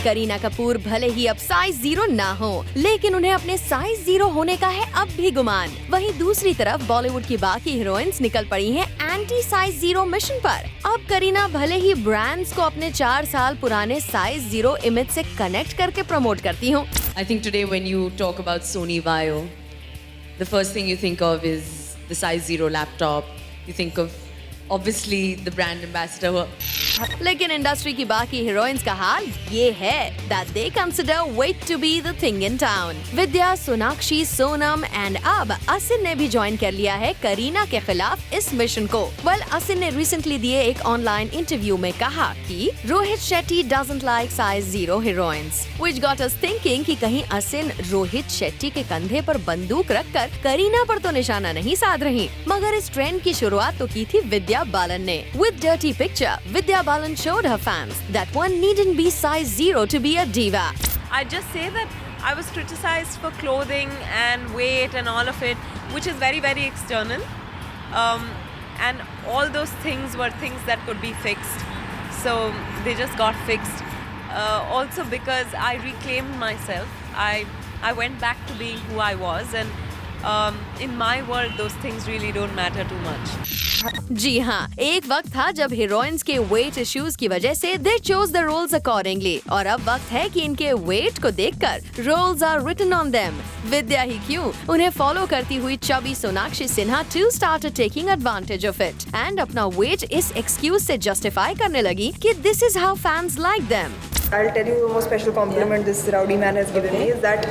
करीना कपूर भले ही अब साइज 0 ना हो, लेकिन उन्हें अपने साइज 0 होने का है अब भी गुमान। वहीं दूसरी तरफ बॉलीवुड की बाकी हीरोइंस निकल पड़ी हैं एंटी साइज 0 मिशन पर। अब करीना भले ही ब्रांड्स को अपने 4 साल पुराने साइज 0 इमेज से कनेक्ट करके प्रमोट करती हूँ। I think today when you talk about Sony Vaio, the first thing you think of is the size 0 laptop. You think of obviously the brand ambassador. लेकिन industry की बाकी heroines का हाल ये है that they consider weight to be the thing in town. Vidya, Sonakshi, Sonam and अब असिन ने भी join कर लिया है करीना के खिलाफ इस मिशन को। असिन ने रिसेंटली दिए एक ऑनलाइन इंटरव्यू में कहा कि Rohit Shetty doesn't like size 0 heroines, which got us thinking कि कहीं असिन रोहित शेट्टी के कंधे पर बंदूक रखकर करीना पर तो निशाना नहीं साध रही। मगर इस ट्रेंड की शुरुआत तो की थी विद्या बालन ने। With Dirty Picture, Vidya Balan showed her fans that one needn't be size 0 to be a diva. I just say that I was criticized for clothing and weight and all of it, which is very, very external. And all those things were things that could be fixed. So they just got fixed. Also because I reclaimed myself. I went back to being who I was, and in my world those things really don't matter too much. जी हाँ, एक वक्त था जब heroines के wait issues की वजह से they chose the roles accordingly, और अब वक्त है कि इनके वेट को देखकर roles are written on them. Vidya ही क्यों, उन्हें फॉलो करती हुई chubby Sonakshi Sinha too started taking advantage of it and अपना वेट इस एक्सक्यूज से जस्टिफाई करने लगी कि this is how fans like them. I'll tell you the most special compliment this rowdy man has given me is that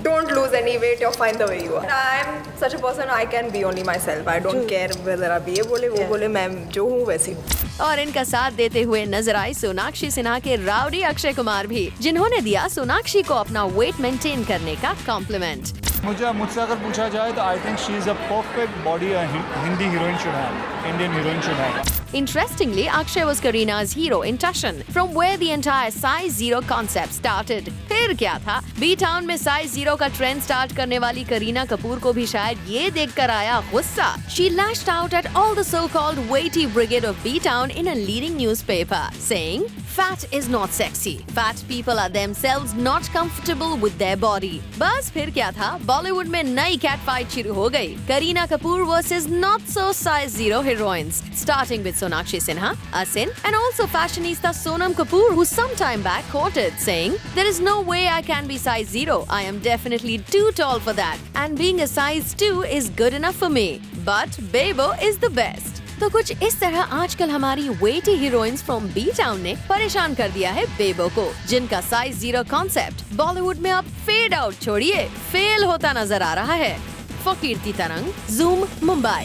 don't lose any weight or find the way you are. I'm such a person, I can be only myself. I don't care whether आप ये बोले वो बोले, मैं जो हूँ वैसी हूँ। और इनका साथ देते हुए नजर आई सोनाक्षी सिन्हा के राउडी अक्षय कुमार भी, जिन्होंने दिया सोनाक्षी को अपना वेट मेंटेन करने का कॉम्प्लीमेंट। मुझसे अगर पूछा जाए तो I think she is a perfect body Hindi heroine should have, Indian heroine should have. Interestingly, Akshay was Kareena's hero in Tushan, from where the entire size 0 concept started. फिर क्या था, B-Town में size 0 का ट्रेंड स्टार्ट करने वाली करीना कपूर को भी शायद ये देखकर आया गुस्सा। She lashed out at all the so-called weighty brigade of B-Town in a leading newspaper, saying, "Fat is not sexy. Fat people are themselves not comfortable with their body." बस फिर क्या था, बॉलीवुड में नई कैट फाइट शुरू हो गई। Kareena Kapoor versus not so size 0 heroines, starting with Sonakshi Sinha, Asin, and also fashionista Sonam Kapoor, who some time back quoted saying, "There is no way I can be size 0. I am definitely too tall for that. And being a size 2 is good enough for me. But Bebo is the best." तो कुछ इस तरह आजकल हमारी वेटी heroines from B town ने परेशान कर दिया है बेबो को, जिनका साइज 0 कॉन्सेप्ट बॉलीवुड में अब फेड आउट छोड़िए फेल होता नजर आ रहा है। फॉर कीर्ति तरंग, Zoom, Mumbai.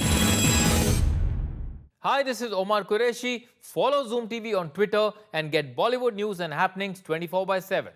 Hi, this is Omar Qureshi. Follow Zoom TV on Twitter and get Bollywood news and happenings 24/7.